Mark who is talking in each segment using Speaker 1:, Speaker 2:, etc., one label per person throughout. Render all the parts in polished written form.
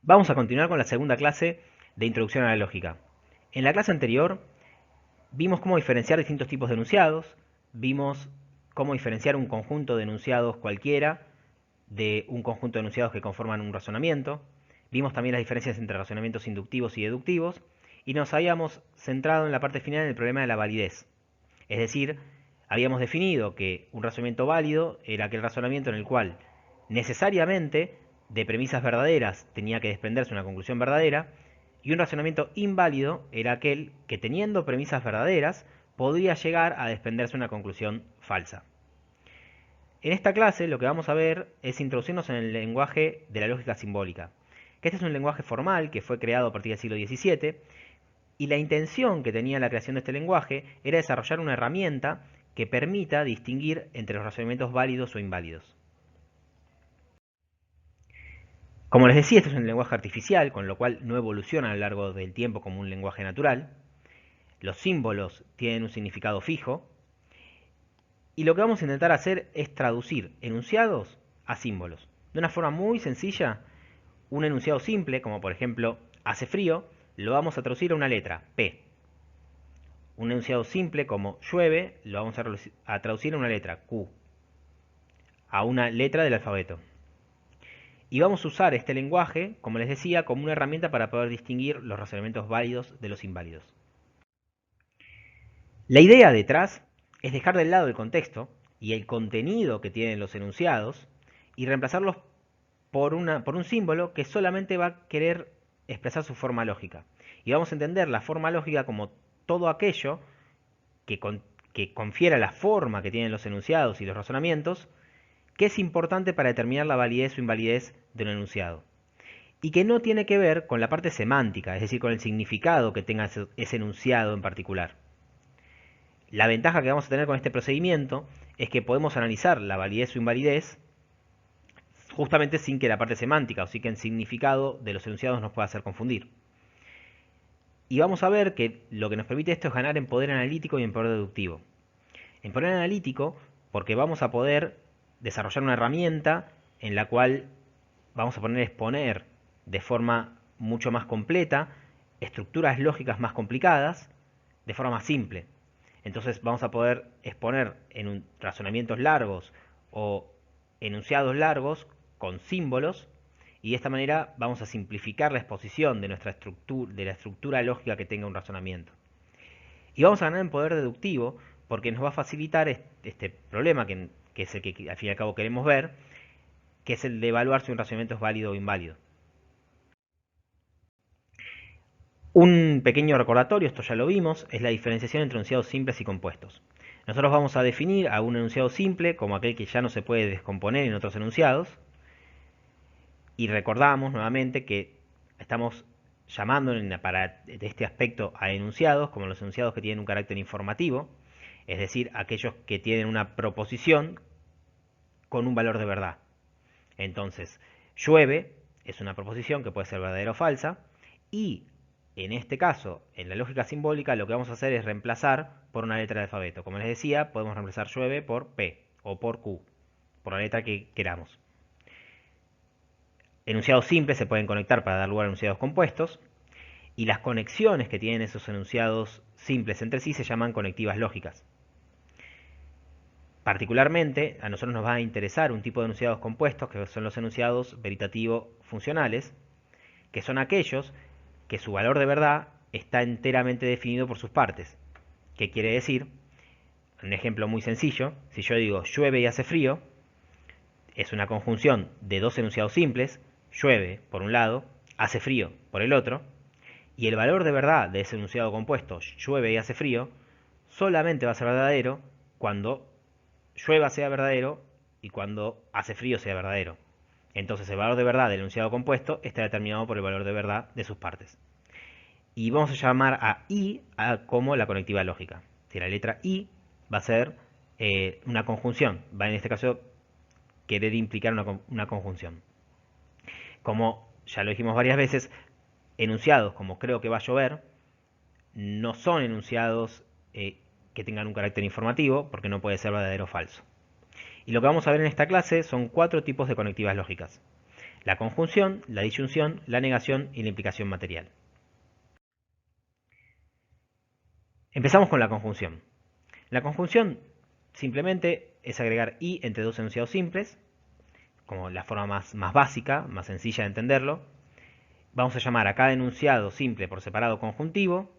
Speaker 1: Vamos a continuar con la segunda clase de Introducción a la Lógica. En la clase anterior vimos cómo diferenciar distintos tipos de enunciados, vimos cómo diferenciar un conjunto de enunciados cualquiera de un conjunto de enunciados que conforman un razonamiento, vimos también las diferencias entre razonamientos inductivos y deductivos, y nos habíamos centrado en la parte final en el problema de la validez. Es decir, habíamos definido que un razonamiento válido era aquel razonamiento en el cual necesariamente de premisas verdaderas tenía que desprenderse una conclusión verdadera, y un razonamiento inválido era aquel que teniendo premisas verdaderas podría llegar a desprenderse una conclusión falsa. En esta clase lo que vamos a ver es introducirnos en el lenguaje de la lógica simbólica, que este es un lenguaje formal que fue creado a partir del siglo XVII, y la intención que tenía la creación de este lenguaje era desarrollar una herramienta que permita distinguir entre los razonamientos válidos o inválidos. Como les decía, este es un lenguaje artificial, con lo cual no evoluciona a lo largo del tiempo como un lenguaje natural. Los símbolos tienen un significado fijo. Y lo que vamos a intentar hacer es traducir enunciados a símbolos. De una forma muy sencilla, un enunciado simple, como por ejemplo hace frío, lo vamos a traducir a una letra, P. Un enunciado simple como llueve, lo vamos a traducir a una letra, Q. A una letra del alfabeto. Y vamos a usar este lenguaje, como les decía, como una herramienta para poder distinguir los razonamientos válidos de los inválidos. La idea detrás es dejar de lado el contexto y el contenido que tienen los enunciados y reemplazarlos por un símbolo que solamente va a querer expresar su forma lógica. Y vamos a entender la forma lógica como todo aquello que confiera la forma que tienen los enunciados y los razonamientos, que es importante para determinar la validez o invalidez de un enunciado. Y que no tiene que ver con la parte semántica, es decir, con el significado que tenga ese enunciado en particular. La ventaja que vamos a tener con este procedimiento es que podemos analizar la validez o invalidez justamente sin que la parte semántica o sin que el significado de los enunciados nos pueda hacer confundir. Y vamos a ver que lo que nos permite esto es ganar en poder analítico y en poder deductivo. En poder analítico, porque vamos a poder desarrollar una herramienta en la cual vamos a poder exponer de forma mucho más completa estructuras lógicas más complicadas de forma más simple. Entonces vamos a poder exponer en razonamientos largos o enunciados largos con símbolos, y de esta manera vamos a simplificar la exposición de la estructura lógica que tenga un razonamiento. Y vamos a ganar en poder deductivo porque nos va a facilitar este problema que es el que al fin y al cabo queremos ver, que es el de evaluar si un razonamiento es válido o inválido. Un pequeño recordatorio, esto ya lo vimos, es la diferenciación entre enunciados simples y compuestos. Nosotros vamos a definir a un enunciado simple como aquel que ya no se puede descomponer en otros enunciados, y recordamos nuevamente que estamos llamando para este aspecto a enunciados como los enunciados que tienen un carácter informativo, es decir, aquellos que tienen una proposición con un valor de verdad. Entonces, llueve es una proposición que puede ser verdadera o falsa, y en este caso, en la lógica simbólica, lo que vamos a hacer es reemplazar por una letra del alfabeto. Como les decía, podemos reemplazar llueve por P o por Q, por la letra que queramos. Enunciados simples se pueden conectar para dar lugar a enunciados compuestos, y las conexiones que tienen esos enunciados simples entre sí se llaman conectivas lógicas. Particularmente, a nosotros nos va a interesar un tipo de enunciados compuestos, que son los enunciados veritativo-funcionales, que son aquellos que su valor de verdad está enteramente definido por sus partes. ¿Qué quiere decir? Un ejemplo muy sencillo, si yo digo llueve y hace frío, es una conjunción de dos enunciados simples, llueve por un lado, hace frío por el otro, y el valor de verdad de ese enunciado compuesto, llueve y hace frío, solamente va a ser verdadero cuando llueva sea verdadero y cuando hace frío sea verdadero. Entonces el valor de verdad del enunciado compuesto está determinado por el valor de verdad de sus partes. Y vamos a llamar a I como la conectiva lógica. Si la letra I va a ser una conjunción, va en este caso querer implicar una conjunción. Como ya lo dijimos varias veces, enunciados como creo que va a llover no son enunciados que tengan un carácter informativo, porque no puede ser verdadero o falso. Y lo que vamos a ver en esta clase son 4 tipos de conectivas lógicas. la conjunción, la disyunción, la negación y la implicación material. Empezamos con la conjunción. La conjunción simplemente es agregar i entre dos enunciados simples, como la forma más básica, más sencilla de entenderlo. Vamos a llamar a cada enunciado simple por separado conjuntivo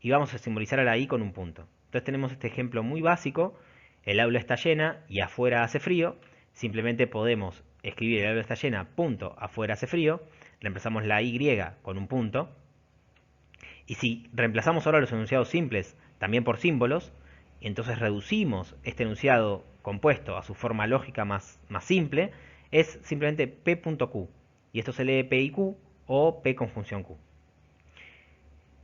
Speaker 1: y vamos a simbolizar a la i con un punto. Entonces tenemos este ejemplo muy básico: el aula está llena y afuera hace frío. Simplemente podemos escribir el aula está llena, punto, afuera hace frío. Reemplazamos la y con un punto. Y si reemplazamos ahora los enunciados simples también por símbolos, entonces reducimos este enunciado compuesto a su forma lógica más simple, es simplemente p.q. Y esto se lee p y q o p conjunción q.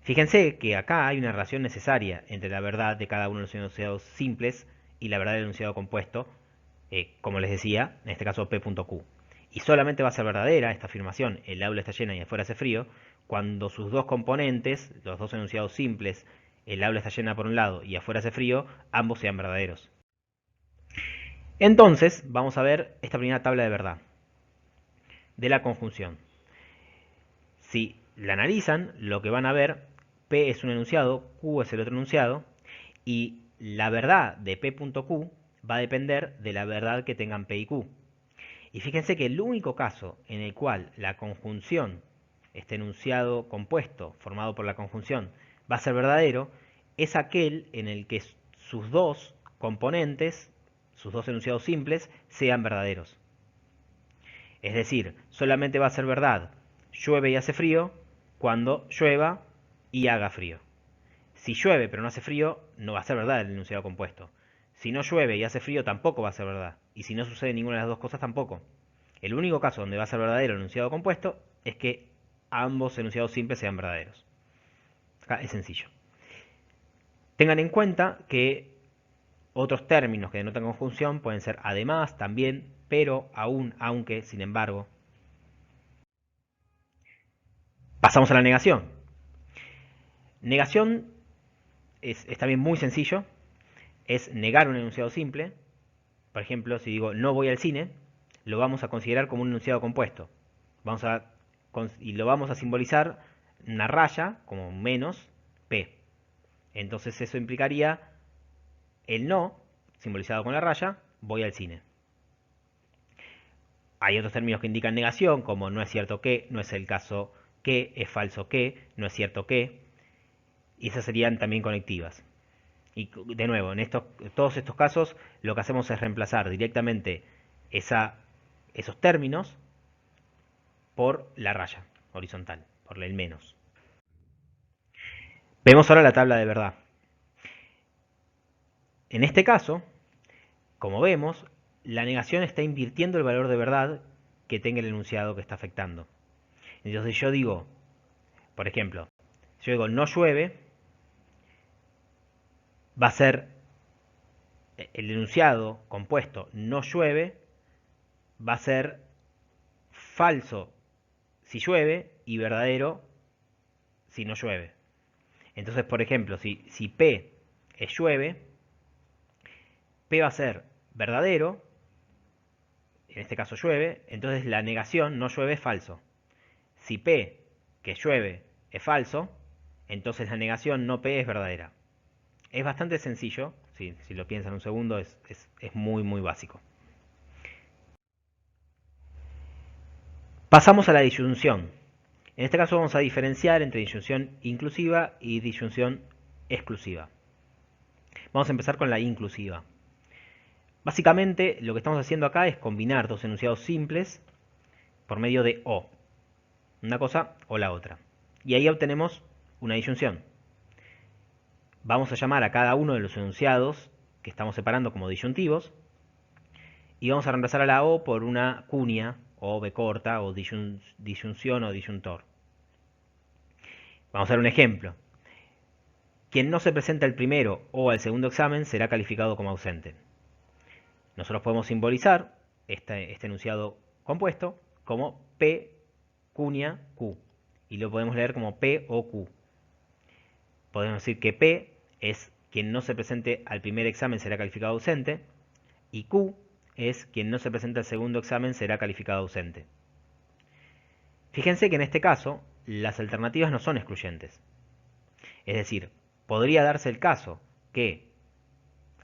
Speaker 1: Fíjense que acá hay una relación necesaria entre la verdad de cada uno de los enunciados simples y la verdad del enunciado compuesto, como les decía, en este caso p.q. Y solamente va a ser verdadera esta afirmación, el aula está llena y afuera hace frío, cuando sus dos componentes, los dos enunciados simples, el aula está llena por un lado y afuera hace frío, ambos sean verdaderos. Entonces, vamos a ver esta primera tabla de verdad de la conjunción. Si la analizan, lo que van a ver, P es un enunciado, Q es el otro enunciado, y la verdad de P.Q va a depender de la verdad que tengan P y Q. Y fíjense que el único caso en el cual la conjunción, este enunciado compuesto formado por la conjunción, va a ser verdadero, es aquel en el que sus dos componentes, sus dos enunciados simples, sean verdaderos. Es decir, solamente va a ser verdad llueve y hace frío cuando llueva y haga frío. Si llueve pero no hace frío, no va a ser verdad el enunciado compuesto. Si no llueve y hace frío, tampoco va a ser verdad. Y si no sucede ninguna de las dos cosas, tampoco. El único caso donde va a ser verdadero el enunciado compuesto es que ambos enunciados simples sean verdaderos. Acá es sencillo. Tengan en cuenta que otros términos que denotan conjunción pueden ser además, también, pero, aún, aunque, sin embargo. Pasamos a la negación. Negación es también muy sencillo. Es negar un enunciado simple. Por ejemplo, si digo no voy al cine, lo vamos a considerar como un enunciado compuesto. Y lo vamos a simbolizar una raya como menos P. Entonces eso implicaría el no, simbolizado con la raya, voy al cine. Hay otros términos que indican negación, como no es cierto que, no es el caso que, es falso que, no es cierto que. Y esas serían también conectivas. Y de nuevo, en todos estos casos lo que hacemos es reemplazar directamente esos términos por la raya horizontal, por el menos. Vemos ahora la tabla de verdad. En este caso, como vemos, la negación está invirtiendo el valor de verdad que tenga el enunciado que está afectando. Entonces yo digo, por ejemplo, si yo digo no llueve, va a ser el enunciado compuesto no llueve, va a ser falso si llueve y verdadero si no llueve. Entonces, por ejemplo, si P es llueve, P va a ser verdadero, en este caso llueve, entonces la negación no llueve es falso. Si P, que llueve, es falso, entonces la negación no P es verdadera. Es bastante sencillo, si lo piensan un segundo, es muy básico. Pasamos a la disyunción. En este caso vamos a diferenciar entre disyunción inclusiva y disyunción exclusiva. Vamos a empezar con la inclusiva. Básicamente lo que estamos haciendo acá es combinar dos enunciados simples por medio de o. Una cosa o la otra. Y ahí obtenemos una disyunción. Vamos a llamar a cada uno de los enunciados que estamos separando como disyuntivos y vamos a reemplazar a la o por una cuña o b corta o disyunción o disyuntor. Vamos a ver un ejemplo. Quien no se presenta al primero o al segundo examen será calificado como ausente. Nosotros podemos simbolizar este enunciado compuesto como P cuña Q y lo podemos leer como P o Q. Podemos decir que P es quien no se presente al primer examen será calificado ausente y Q es quien no se presenta al segundo examen será calificado ausente. Fíjense que en este caso las alternativas no son excluyentes. Es decir, podría darse el caso que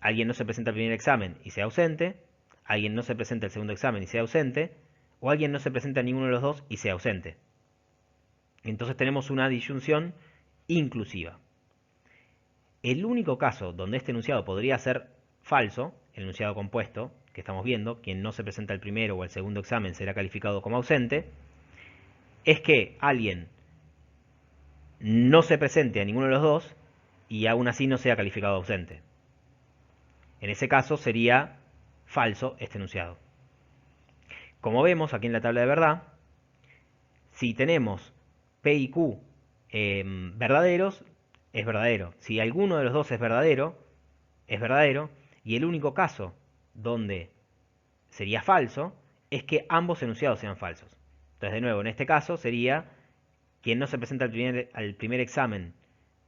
Speaker 1: alguien no se presenta al primer examen y sea ausente, alguien no se presenta al segundo examen y sea ausente, o alguien no se presenta a ninguno de los dos y sea ausente. Entonces tenemos una disyunción inclusiva. El único caso donde este enunciado podría ser falso, el enunciado compuesto que estamos viendo, quien no se presenta al primero o al segundo examen será calificado como ausente, es que alguien no se presente a ninguno de los dos y aún así no sea calificado ausente. En ese caso sería falso este enunciado. Como vemos aquí en la tabla de verdad, si tenemos P y Q verdaderos, es verdadero. Si alguno de los dos es verdadero, y el único caso donde sería falso es que ambos enunciados sean falsos. Entonces, de nuevo, en este caso sería quien no se presenta al primer examen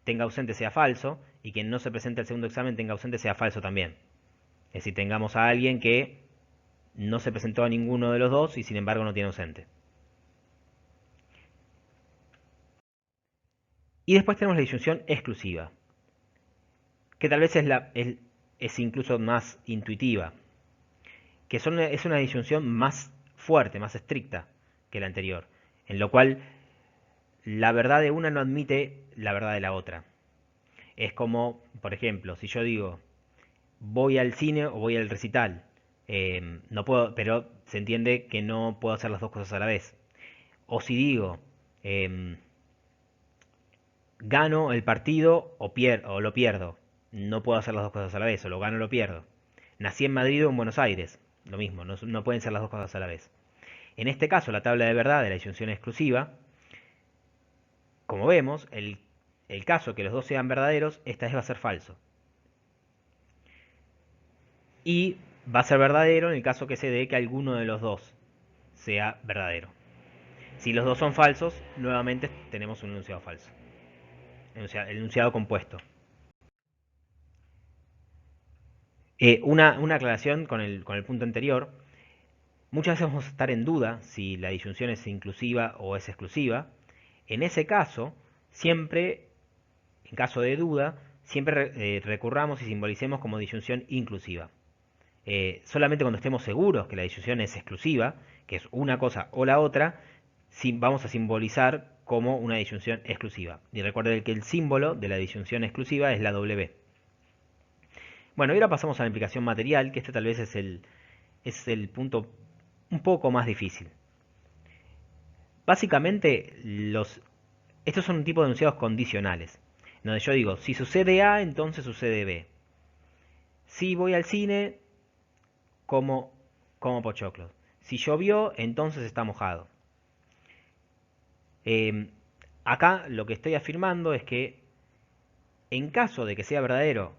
Speaker 1: tenga ausente sea falso, y quien no se presenta al segundo examen tenga ausente sea falso también. Es decir, tengamos a alguien que no se presentó a ninguno de los dos y sin embargo no tiene ausente. Y después tenemos la disyunción exclusiva, que tal vez es incluso más intuitiva, que es una disyunción más fuerte, más estricta que la anterior, en lo cual la verdad de una no admite la verdad de la otra. Es como, por ejemplo, si yo digo voy al cine o voy al recital, no puedo, pero se entiende que no puedo hacer las dos cosas a la vez. O si digo eh, gano el partido o lo pierdo, no puedo hacer las dos cosas a la vez, o lo gano o lo pierdo. Nací en Madrid o en Buenos Aires, lo mismo, no pueden ser las dos cosas a la vez. En este caso, la tabla de verdad de la disyunción exclusiva, como vemos, el caso que los dos sean verdaderos, esta vez va a ser falso. Y va a ser verdadero en el caso que se dé que alguno de los dos sea verdadero. Si los dos son falsos, nuevamente tenemos un enunciado falso. El enunciado compuesto. Una aclaración con el punto anterior. Muchas veces vamos a estar en duda si la disyunción es inclusiva o es exclusiva. En ese caso, siempre, en caso de duda, siempre recurramos y simbolicemos como disyunción inclusiva. Solamente cuando estemos seguros que la disyunción es exclusiva, que es una cosa o la otra, vamos a simbolizar como una disyunción exclusiva. Y recuerden que el símbolo de la disyunción exclusiva es la W. Bueno, y ahora pasamos a la implicación material, que este tal vez es el punto un poco más difícil. Básicamente, estos son un tipo de enunciados condicionales, donde yo digo, si sucede A, entonces sucede B. Si voy al cine, como pochoclos. Si llovió, entonces está mojado. Acá lo que estoy afirmando es que en caso de que sea verdadero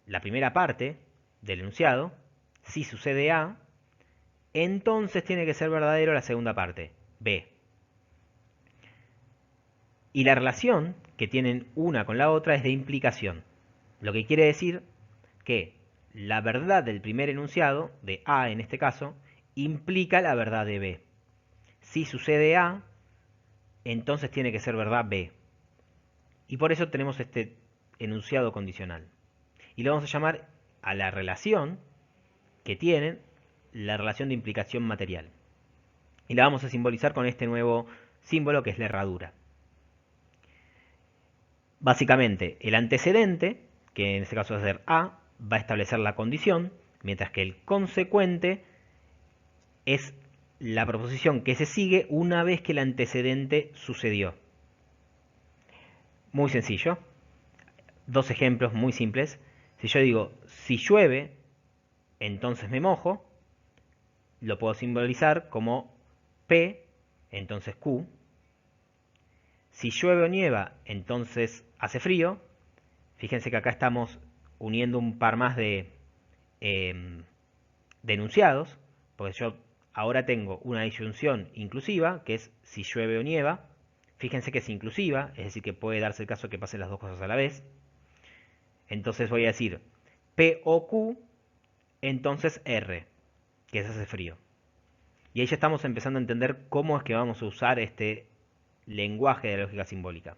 Speaker 1: la primera parte del enunciado, si sucede A, entonces tiene que ser verdadero la segunda parte, B. Y la relación que tienen una con la otra es de implicación, lo que quiere decir que la verdad del primer enunciado, de A en este caso, implica la verdad de B. Si sucede A, entonces tiene que ser verdad B. Y por eso tenemos este enunciado condicional. Y le vamos a llamar a la relación que tienen la relación de implicación material. Y la vamos a simbolizar con este nuevo símbolo que es la herradura. Básicamente, el antecedente, que en este caso va a ser A, va a establecer la condición, mientras que el consecuente es la proposición que se sigue una vez que el antecedente sucedió. Muy sencillo. Dos ejemplos muy simples. Si yo digo, si llueve, entonces me mojo, lo puedo simbolizar como P, entonces Q. Si llueve o nieva, entonces hace frío. Fíjense que acá estamos uniendo un par más de enunciados, porque yo ahora tengo una disyunción inclusiva, que es si llueve o nieva. Fíjense que es inclusiva, es decir, que puede darse el caso que pasen las dos cosas a la vez. Entonces voy a decir P o Q, entonces R, que es hace frío. Y ahí ya estamos empezando a entender cómo es que vamos a usar este lenguaje de la lógica simbólica.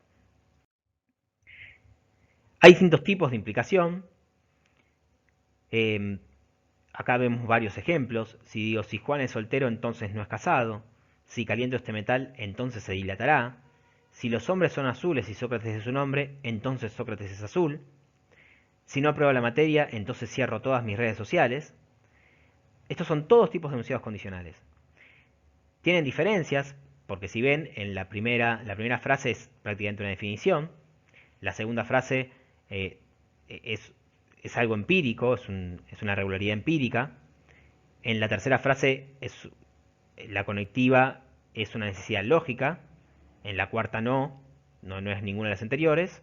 Speaker 1: Hay distintos tipos de implicación. Acá vemos varios ejemplos. Si digo, si Juan es soltero, entonces no es casado. Si caliento este metal, entonces se dilatará. Si los hombres son azules y Sócrates es un hombre, entonces Sócrates es azul. Si no apruebo la materia, entonces cierro todas mis redes sociales. Estos son todos tipos de enunciados condicionales. Tienen diferencias, porque si ven, en la primera frase es prácticamente una definición. La segunda frase es algo empírico, es una regularidad empírica. En la tercera frase la conectiva es una necesidad lógica. En la cuarta no es ninguna de las anteriores.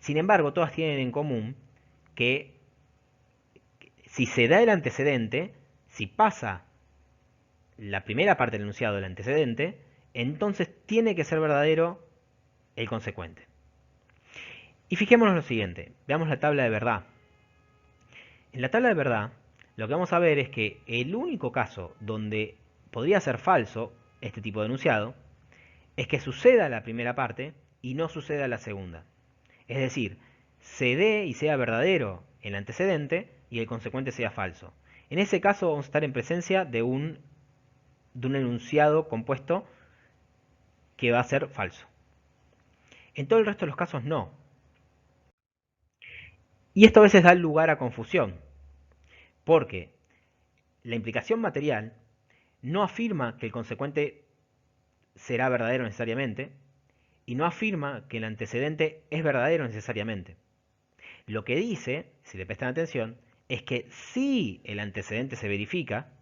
Speaker 1: Sin embargo, todas tienen en común que si se da el antecedente, si pasa la primera parte del enunciado del antecedente, entonces tiene que ser verdadero el consecuente. Y fijémonos lo siguiente, veamos la tabla de verdad. En la tabla de verdad, lo que vamos a ver es que el único caso donde podría ser falso este tipo de enunciado es que suceda la primera parte y no suceda la segunda. Es decir, se dé y sea verdadero el antecedente y el consecuente sea falso. En ese caso vamos a estar en presencia de un enunciado compuesto que va a ser falso. En todo el resto de los casos no. Y esto a veces da lugar a confusión, porque la implicación material no afirma que el consecuente será verdadero necesariamente, y no afirma que el antecedente es verdadero necesariamente. Lo que dice, si le prestan atención, es que si el antecedente se verifica,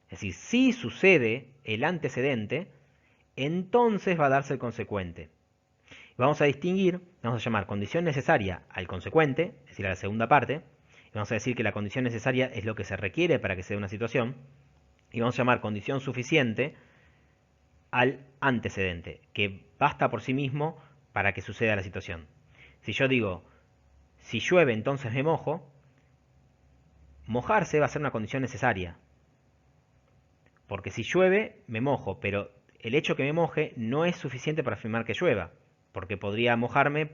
Speaker 1: es decir, si sucede el antecedente, entonces va a darse el consecuente. Vamos a distinguir, vamos a llamar condición necesaria al consecuente, es decir, a la segunda parte, y vamos a decir que la condición necesaria es lo que se requiere para que se dé una situación, y vamos a llamar condición suficiente al antecedente, que basta por sí mismo para que suceda la situación. Si yo digo, si llueve entonces me mojo, mojarse va a ser una condición necesaria, porque si llueve me mojo, pero el hecho que me moje no es suficiente para afirmar que llueva, porque podría mojarme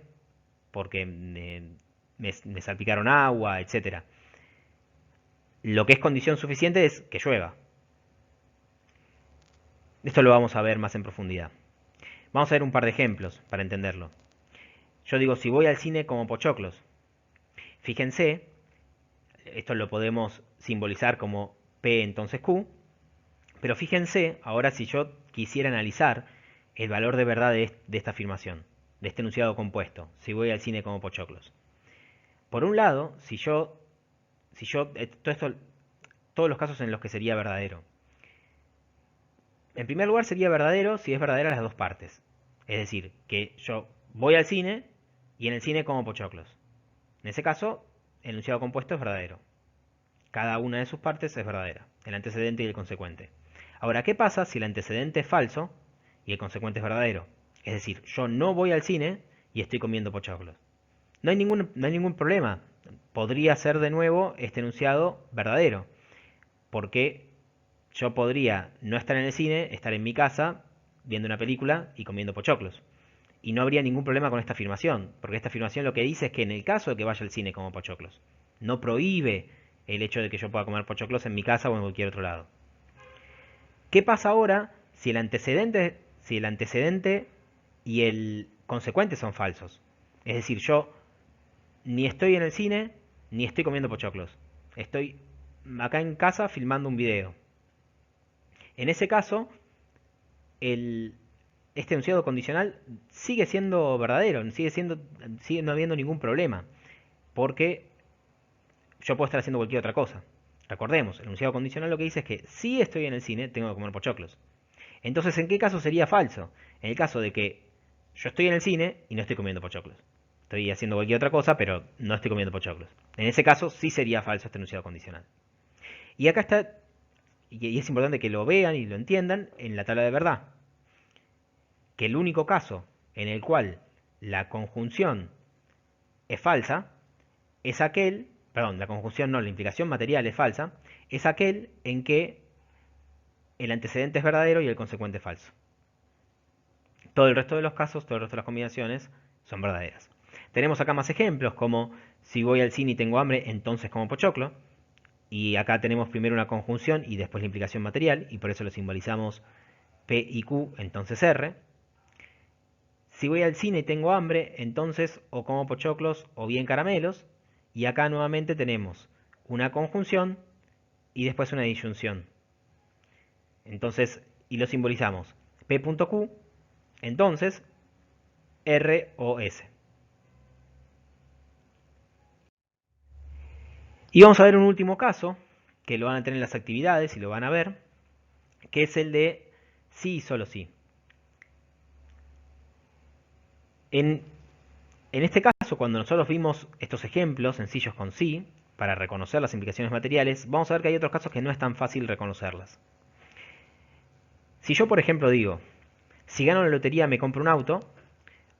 Speaker 1: porque me salpicaron agua, etc. Lo que es condición suficiente es que llueva. Esto lo vamos a ver más en profundidad. Vamos a ver un par de ejemplos para entenderlo. Yo digo, si voy al cine como pochoclos. Fíjense, esto lo podemos simbolizar como P entonces Q, pero fíjense, ahora si yo quisiera analizar el valor de verdad de esta afirmación, de este enunciado compuesto, si voy al cine como pochoclos. Por un lado, todos los casos en los que sería verdadero. En primer lugar sería verdadero si es verdadera las dos partes. Es decir, que yo voy al cine y en el cine como pochoclos. En ese caso, el enunciado compuesto es verdadero. Cada una de sus partes es verdadera, el antecedente y el consecuente. Ahora, ¿qué pasa si el antecedente es falso y el consecuente es verdadero? Es decir, yo no voy al cine y estoy comiendo pochoclos. No hay ningún problema. Podría ser de nuevo este enunciado verdadero, porque yo podría no estar en el cine, estar en mi casa viendo una película y comiendo pochoclos. Y no habría ningún problema con esta afirmación, porque esta afirmación lo que dice es que en el caso de que vaya al cine como pochoclos, no prohíbe el hecho de que yo pueda comer pochoclos en mi casa o en cualquier otro lado. ¿Qué pasa ahora si el antecedente y el consecuente son falsos? Es decir, yo ni estoy en el cine ni estoy comiendo pochoclos. Estoy acá en casa filmando un video. En ese caso, este enunciado condicional sigue siendo verdadero, sigue no habiendo ningún problema, porque yo puedo estar haciendo cualquier otra cosa. Recordemos, el enunciado condicional lo que dice es que si estoy en el cine, tengo que comer pochoclos. Entonces, ¿en qué caso sería falso? En el caso de que yo estoy en el cine y no estoy comiendo pochoclos. Estoy haciendo cualquier otra cosa, pero no estoy comiendo pochoclos. En ese caso, sí sería falso este enunciado condicional. Y acá está, y es importante que lo vean y lo entiendan en la tabla de verdad, que el único caso en el cual la conjunción es falsa es aquel, perdón, la conjunción no, la implicación material es falsa, es aquel en que el antecedente es verdadero y el consecuente es falso. Todo el resto de los casos, todo el resto de las combinaciones son verdaderas. Tenemos acá más ejemplos, como si voy al cine y tengo hambre, entonces como pochoclo. Y acá tenemos primero una conjunción y después la implicación material, y por eso lo simbolizamos P y Q, entonces R. Si voy al cine y tengo hambre, entonces o como pochoclos o bien caramelos. Y acá nuevamente tenemos una conjunción y después una disyunción. Entonces, y lo simbolizamos P.Q, entonces R o S. Y vamos a ver un último caso, que lo van a tener en las actividades y lo van a ver, que es el de sí y solo sí. En este caso, cuando nosotros vimos estos ejemplos sencillos con sí, para reconocer las implicaciones materiales, vamos a ver que hay otros casos que no es tan fácil reconocerlas. Si yo, por ejemplo, digo, si gano la lotería me compro un auto,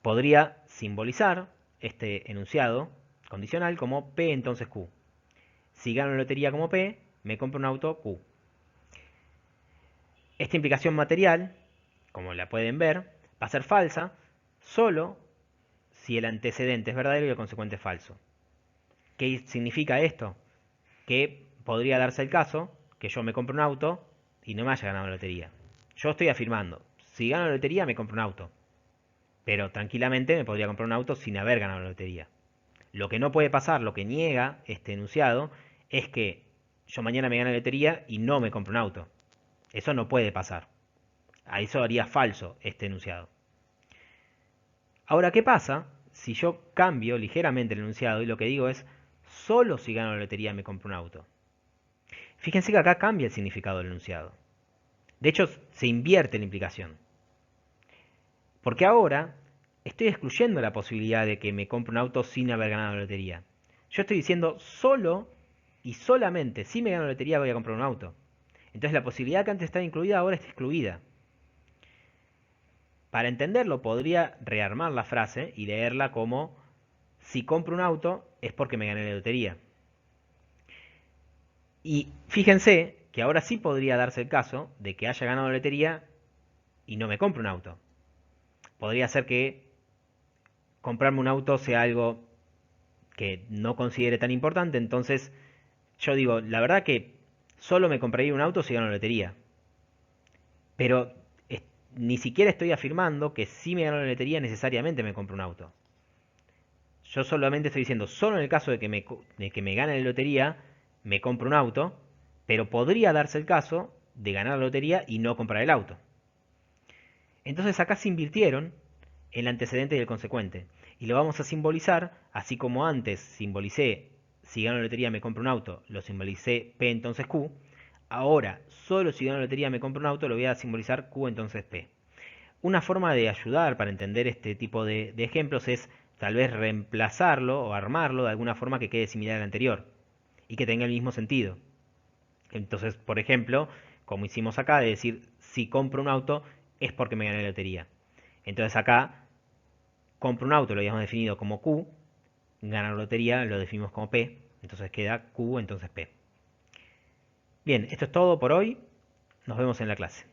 Speaker 1: podría simbolizar este enunciado condicional como P entonces Q. Si gano la lotería como P, me compro un auto Q. Esta implicación material, como la pueden ver, va a ser falsa solo si el antecedente es verdadero y el consecuente es falso. ¿Qué significa esto? Que podría darse el caso que yo me compro un auto y no me haya ganado la lotería. Yo estoy afirmando, si gano la lotería me compro un auto, pero tranquilamente me podría comprar un auto sin haber ganado la lotería. Lo que no puede pasar, lo que niega este enunciado, es que yo mañana me gane la lotería y no me compro un auto. Eso no puede pasar. A eso haría falso este enunciado. Ahora, ¿qué pasa si yo cambio ligeramente el enunciado y lo que digo es, solo si gano la lotería me compro un auto? Fíjense que acá cambia el significado del enunciado. De hecho, se invierte la implicación. Porque ahora estoy excluyendo la posibilidad de que me compre un auto sin haber ganado la lotería. Yo estoy diciendo solo y solamente si me gano la lotería voy a comprar un auto. Entonces la posibilidad que antes estaba incluida ahora está excluida. Para entenderlo podría rearmar la frase y leerla como si compro un auto es porque me gané la lotería. Y fíjense que ahora sí podría darse el caso de que haya ganado la lotería y no me compre un auto. Podría ser que comprarme un auto sea algo que no considere tan importante, entonces yo digo, la verdad que solo me compraría un auto si gano la lotería. Pero ni siquiera estoy afirmando que si me gano la lotería necesariamente me compro un auto. Yo solamente estoy diciendo, solo en el caso de que me gane la lotería, me compro un auto, pero podría darse el caso de ganar la lotería y no comprar el auto. Entonces acá se invirtieron el antecedente y el consecuente. Y lo vamos a simbolizar, así como antes simbolicé, si gano la lotería me compro un auto, lo simbolicé P entonces Q. Ahora, solo si gano la lotería me compro un auto, lo voy a simbolizar Q entonces P. Una forma de ayudar para entender este tipo de ejemplos es tal vez reemplazarlo o armarlo de alguna forma que quede similar al anterior y que tenga el mismo sentido. Entonces, por ejemplo, como hicimos acá, de decir si compro un auto es porque me gané la lotería. Entonces acá compro un auto, lo habíamos definido como Q, ganar la lotería lo definimos como P, entonces queda Q, entonces P. Bien, esto es todo por hoy, nos vemos en la clase.